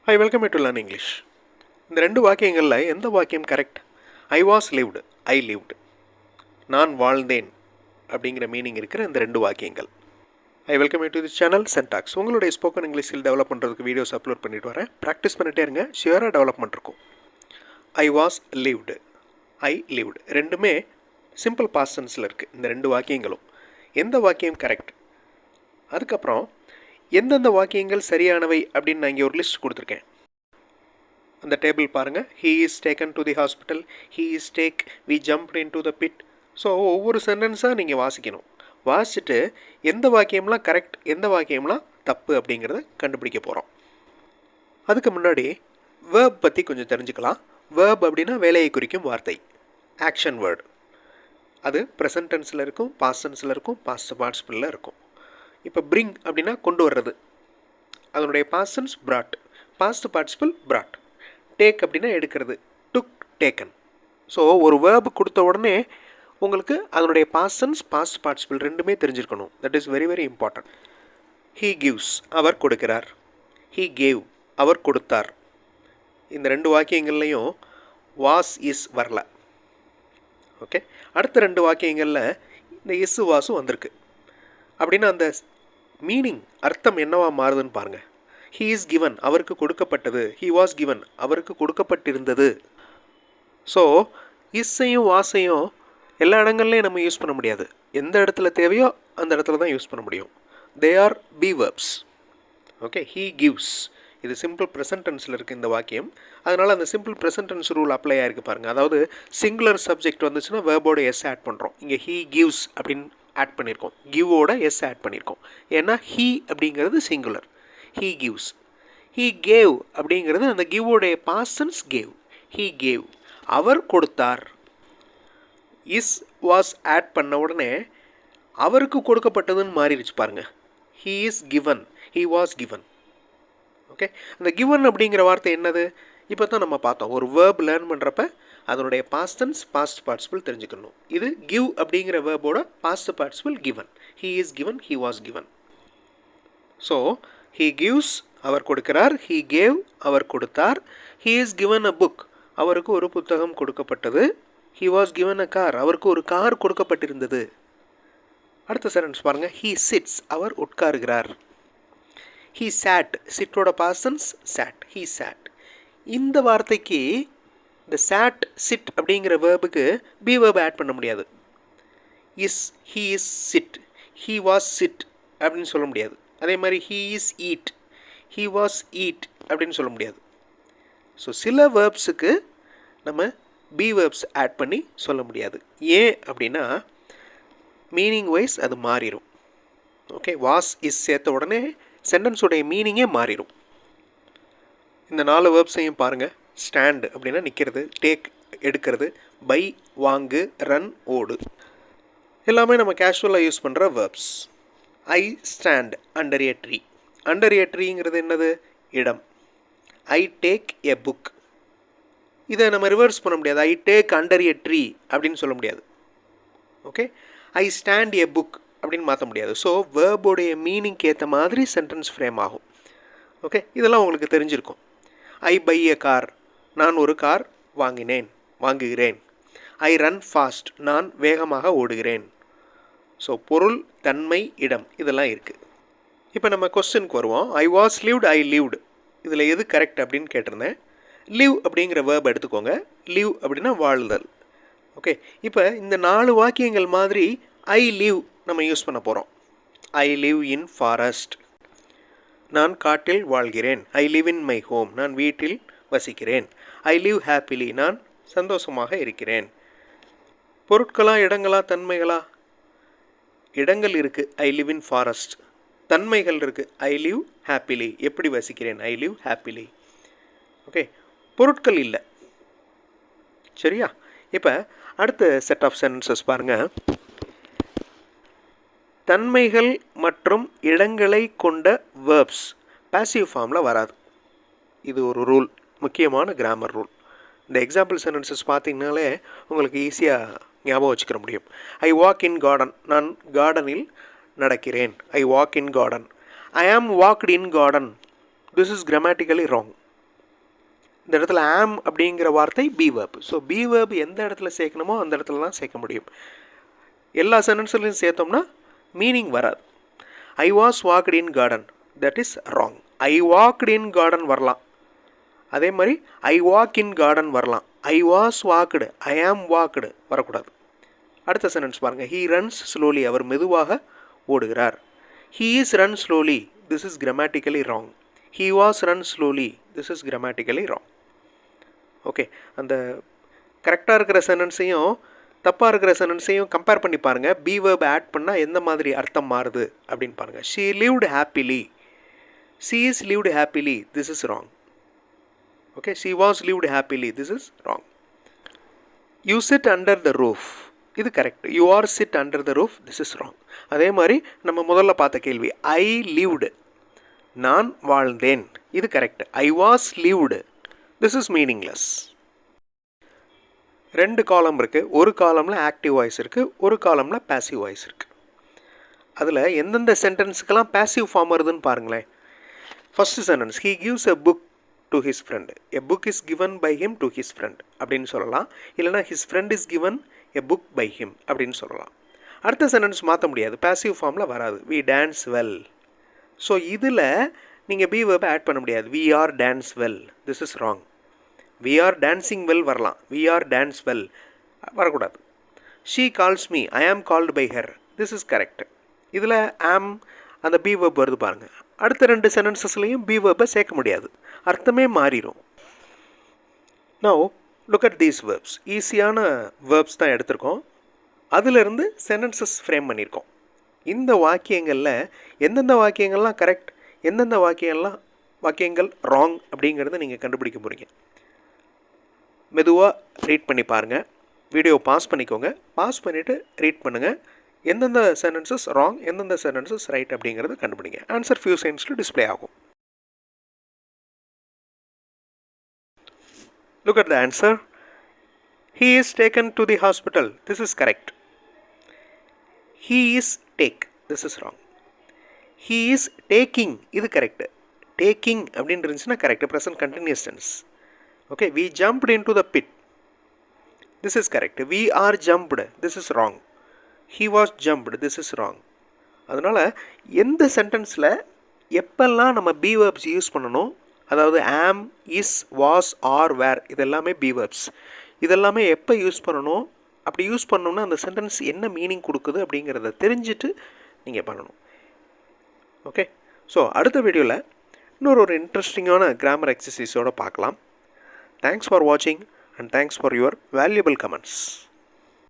Hi, welcome you to Learn English. இந்த ரெண்டு வாக்கியங்களில் எந்த வாக்கியம் correct? I was lived, I lived. நான் வாழ்ந்தேன் அப்படிங்கிற மீனிங் இருக்கிற இந்த ரெண்டு வாக்கியங்கள். I welcome you to this channel Syntax. உங்களுடைய ஸ்போக்கன் இங்கிலீஷ் ஸ்கில் டெவலப் பண்ணுறதுக்கு வீடியோஸ் அப்லோட் பண்ணிட்டு வரேன். ப்ராக்டிஸ் பண்ணிட்டே இருங்க, ஷியராக டெவலப்மெண்ட் இருக்கும். I was lived, I lived ரெண்டுமே சிம்பிள் பாஸ்ட் டென்ஸில் இருக்குது. இந்த ரெண்டு வாக்கியங்களும் எந்த வாக்கியம் கரெக்ட்? அதுக்கப்புறம் எந்தெந்த வாக்கியங்கள் சரியானவை அப்படின்னு நான் இங்கே ஒரு லிஸ்ட் கொடுத்துருக்கேன். அந்த டேபிள் பாருங்கள். He is taken to the hospital, he is take, we jumped into the pit. So ஒவ்வொரு சென்டென்ஸாக நீங்கள் வாசிக்கணும். வாசிச்சுட்டு எந்த வாக்கியம்லாம் கரெக்ட், எந்த வாக்கியம்லாம் தப்பு அப்படிங்கிறத கண்டுபிடிக்க போகிறோம். அதுக்கு முன்னாடி வேர்ப் பற்றி கொஞ்சம் தெரிஞ்சுக்கலாம். வேர்ப் அப்படின்னா வேலையை குறிக்கும் வார்த்தை, ஆக்ஷன் வேர்டு. அது ப்ரெசன்ட் டென்ஸில் இருக்கும், பாஸ்ட் டென்ஸில் இருக்கும், பாஸ்ட் பார்ட்டிசிபிளில் இருக்கும். இப்போ பிரிங் அப்படின்னா கொண்டு வர்றது, அதனுடைய past tense brought, past participle brought. Take அப்படின்னா எடுக்கிறது, டுக், டேக்கன். ஸோ ஒரு வேர்பு கொடுத்த உடனே உங்களுக்கு அதனுடைய பாஸ்ட் டென்ஸ் பாஸ்ட் பார்ட்டிசிபிள் ரெண்டுமே தெரிஞ்சிருக்கணும். That is very very important. He gives, அவர் கொடுக்கிறார். ஹீ கேவ், அவர் கொடுத்தார். இந்த ரெண்டு வாக்கியங்கள்லையும் வாஸ் இஸ் வரல. ஓகே, அடுத்த ரெண்டு வாக்கியங்களில் இந்த இஸ் வாஸும் வந்திருக்கு. அப்படின்னா அந்த மீனிங், அர்த்தம் என்னவா மாறுதுன்னு பாருங்கள். ஹீ இஸ் கிவன், அவருக்கு கொடுக்கப்பட்டது. ஹீ வாஸ் கிவன், அவருக்கு கொடுக்கப்பட்டிருந்தது. ஸோ இஸ்ஸையும் வாஸையும் எல்லா இடங்கள்லையும் நம்ம யூஸ் பண்ண முடியாது. எந்த இடத்துல தேவையோ அந்த இடத்துல தான் யூஸ் பண்ண முடியும். They are be verbs. Okay, he gives, இது சிம்பிள் ப்ரெசன்ட் டென்ஸில் இருக்குது இந்த வாக்கியம். அதனால் அந்த simple present tense rule apply ஆகிருக்கு பாருங்கள். அதாவது சிங்குலர் சப்ஜெக்ட் வந்துச்சுன்னா வேர்போட எஸ் ஆட் பண்ணுறோம். இங்கே ஹீ கிவ்ஸ் அப்படின்னு ஆட் பண்ணியிருக்கோம், கிவோட எஸ் ஆட் பண்ணியிருக்கோம். ஏன்னா ஹீ அப்படிங்கிறது singular, he gives. He gave அப்படிங்கிறது அந்த கிவோடைய past tense gave, he gave, அவர் கொடுத்தார். இஸ் வாஸ் ஆட் பண்ண உடனே அவருக்கு கொடுக்கப்பட்டதுன்னு மாறிடுச்சு பாருங்கள். He is given, he was given. Okay, அந்த கிவன் அப்படிங்கிற வார்த்தை என்னது? இப்போ தான் நம்ம பார்த்தோம். ஒரு வேர்ப் லேர்ன் பண்ணுறப்ப அதனுடைய பாஸ்ட் டென்ஸ் பாஸ்ட் பார்ட்டிசிபிள் தெரிஞ்சுக்கணும். இது கிவ் அப்படிங்கிற வேர்போட past participle given. He is given, he was given. So he gives, அவர் கொடுக்கிறார். ஹீ கேவ், அவர் கொடுத்தார். He is given a book, அவருக்கு ஒரு புத்தகம் கொடுக்கப்பட்டது. He was given a car, அவருக்கு ஒரு கார் கொடுக்கப்பட்டிருந்தது. அடுத்த சென்டென்ஸ் பாருங்கள். ஹீ சிட்ஸ், அவர் உட்காருகிறார். ஹீ சாட், சிட்டோட past tense sat, he sat. இந்த வார்த்தைக்கு இந்த சாட் சிட் அப்படிங்கிற வேர்புக்கு பி வேர்பை ஆட் பண்ண முடியாது. Is, he is sit, he was sit அப்படின்னு சொல்ல முடியாது. அதே மாதிரி he is eat, he was eat அப்படின்னு சொல்ல முடியாது. ஸோ சில வேர்ப்ஸுக்கு நம்ம பி வேர்ப்ஸ் ஆட் பண்ணி சொல்ல முடியாது. ஏன் அப்படின்னா மீனிங் வைஸ் அது மாறிடும். ஓகே, வாஸ் இஸ் சேர்த்த உடனே சென்டென்ஸுடைய மீனிங்கே மாறிடும். இந்த 4 வேர்ப்ஸையும் பாருங்கள். ஸ்டாண்ட் அப்படின்னா நிற்கிறது, டேக் எடுக்கிறது, பை வாங்கு, ரன் ஓடு, எல்லாமே நம்ம கேஷுவலாக யூஸ் பண்ணுற verbs. I stand under a tree, under a ட்ரீங்கிறது என்னது? இடம். ஐ டேக் எ புக், இதை நம்ம ரிவர்ஸ் பண்ண முடியாது. I take under a tree அப்படின்னு சொல்ல முடியாது. Okay, I stand a book அப்படின்னு மாற்ற முடியாது. ஸோ வேர்போடைய மீனிங்க்கு ஏற்ற மாதிரி சென்டென்ஸ் ஃப்ரேம் ஆகும். ஓகே, இதெல்லாம் உங்களுக்கு தெரிஞ்சிருக்கும். ஐ பை எ கார், நான் ஒரு கார் வாங்கினேன், வாங்குகிறேன். ஐ ரன் ஃபாஸ்ட், நான் வேகமாக ஓடுகிறேன். ஸோ பொருள், தன்மை, இடம் இதெல்லாம் இருக்குது. இப்போ நம்ம கொஸ்டினுக்கு வருவோம். ஐ வாஸ் லிவ்டு, ஐ லிவ்டு, இதில் எது கரெக்ட் அப்படின்னு கேட்டிருந்தேன். லிவ் அப்படிங்கிற வேர்ப் எடுத்துக்கோங்க. லிவ் அப்படின்னா வாழ்தல். ஓகே, இப்போ இந்த 4 வாக்கியங்கள் மாதிரி ஐ லிவ் நம்ம யூஸ் பண்ண போகிறோம். ஐ லிவ் இன் ஃபாரஸ்ட், நான் காட்டில் வாழ்கிறேன். I live in my home, நான் வீட்டில் வசிக்கிறேன். ஐ லிவ் ஹாப்பிலி, நான் சந்தோஷமாக இருக்கிறேன். பொருட்களா, இடங்களா, தன்மைகளா? இடங்கள் இருக்குது, ஐ லிவ் இன் ஃபாரஸ்ட். தன்மைகள் இருக்குது, ஐ லிவ் ஹாப்பிலி, எப்படி வசிக்கிறேன், ஐ லிவ் ஹாப்பிலி. ஓகே, பொருட்கள் இல்லை. சரியா? இப்போ அடுத்த செட் ஆஃப் சென்டென்சஸ் பாருங்கள். தன்மைகள் மற்றும் இடங்களை கொண்ட வேர்ப்ஸ் பாசிவ் ஃபார்மில் வராது. இது ஒரு ரூல், முக்கியமான கிராமர் ரூல். இந்த எக்ஸாம்பிள் சென்டென்சஸ் பார்த்தீங்கனாலே உங்களுக்கு ஈஸியாக ஞாபகம் வச்சுக்கிற முடியும். ஐ வாக் இன் கார்டன், நான் கார்டனில் நடக்கிறேன். I walk in garden. I am walked in garden. This is grammatically wrong. இந்த இடத்துல ஆம் அப்படிங்கிற வார்த்தை be verb. So be verb எந்த இடத்துல சேர்க்கணுமோ அந்த இடத்துல தான் சேர்க்க முடியும். எல்லா சென்டென்ஸ்லையும் சேர்த்தோம்னா மீனிங் வராது. I was walked in garden, that is wrong. I walked in garden வரலாம். அதே மாதிரி ஐ வாக் இன் கார்டன் வரலாம். I was walked, I am walked வரக்கூடாது. அடுத்த சென்டென்ஸ் பாருங்கள். ஹீ ரன்ஸ் ஸ்லோலி, அவர் மெதுவாக ஓடுகிறார். He is run slowly, this is grammatically wrong. He was run slowly, this is grammatically wrong. Okay, அந்த கரெக்டாக இருக்கிற சென்டென்ஸையும் தப்பாக இருக்கிற சென்டென்ஸையும் கம்பேர் பண்ணி பாருங்கள். பி வேர்ப் ஆட் பண்ணால் எந்த மாதிரி அர்த்தம் மாறுது அப்படின்னு பாருங்கள். She lived happily, she is lived happily, this is wrong. Okay, she was lived happily, this is wrong. You sit under the roof, இது correct. You are sit under the roof, this is wrong. அதே மாதிரி நம்ம முதல்ல பார்த்த கேள்வி, ஐ lived, நான் வாழ்ந்தேன், இது correct. I was lived, this is meaningless. ரெண்டு காலம் இருக்குது. ஒரு காலமில் ஆக்டிவ் வாய்ஸ் இருக்குது, ஒரு காலமில் பேசிவ் வாய்ஸ் இருக்குது. அதில் எந்தெந்த சென்டென்ஸுக்கெல்லாம் பேசிவ் ஃபார்ம் வருதுன்னு பாருங்களேன். First sentence, he gives a book to his friend, a book is given by him to his friend அப்படின்னு சொல்லலாம். இல்லைனா his friend is given a book by him அப்படின்னு சொல்லலாம். அடுத்த சென்டென்ஸ் மாற்ற முடியாது, பேசிவ் ஃபார்மில் வராது. We dance well. ஸோ இதில் நீங்கள் பி வேர்பை ஆட் பண்ண முடியாது. We are dance well, this is wrong. We are dancing well வரலாம், வி ஆர் டான்ஸ் வெல் வரக்கூடாது. She calls me, I am called by her, this is correct. இதில் am அந்த B verb வருது பாருங்கள். அடுத்த ரெண்டு சென்டென்சஸ்லையும் பி வேர்பை சேர்க்க முடியாது, அர்த்தமே மாறிடும். Now look at these verbs. ஈஸியான வேர்ப்ஸ் தான் எடுத்திருக்கோம், அதிலிருந்து சென்டென்சஸ் ஃப்ரேம் பண்ணியிருக்கோம். இந்த வாக்கியங்களில் எந்தெந்த வாக்கியங்கள்லாம் கரெக்ட், எந்தெந்த வாக்கியங்கள் ராங் அப்படிங்கிறத நீங்கள் கண்டுபிடிக்க போகிறீங்க. மெதுவாக ரீட் பண்ணி பாருங்கள். வீடியோ பாஸ் பண்ணிக்கோங்க. பாஸ் பண்ணிவிட்டு ரீட் பண்ணுங்கள். எந்தெந்த சென்டென்சஸ் ராங், எந்தெந்த சென்டென்சஸ் ரைட் அப்படிங்கிறத கண்டுபிடிங்க. ஆன்சர் ஃபியூ செகண்ட்ஸில் டிஸ்பிளே ஆகும். Look at the answer. He is taken to the hospital. This is correct. He is take. This is wrong. He is taking. இது correct. Taking அப்படின்னு இருந்துச்சுன்னா correct. Present continuous tense. Okay. We jumped into the pit. This is correct. We are jumped. This is wrong. He was jumped. This is wrong. அதனால் எந்த சென்டென்ஸில் எப்பெல்லாம் நம்ம B verbs use பண்ணணும், அதாவது ஆம், இஸ், வாஸ், ஆர், வேர், இதெல்லாமே B verbs. இதெல்லாமே எப்போ யூஸ் பண்ணணும், அப்படி யூஸ் பண்ணணும்னா அந்த சென்டென்ஸ் என்ன மீனிங் கொடுக்குது அப்படிங்கிறத தெரிஞ்சுட்டு நீங்கள் பண்ணணும். ஓகே, ஸோ அடுத்த வீடியோவில் இன்னொரு இன்ட்ரெஸ்டிங்கான கிராமர் எக்ஸசைஸோடு பார்க்கலாம். தேங்க்ஸ் ஃபார் வாட்சிங் and thanks for your valuable comments.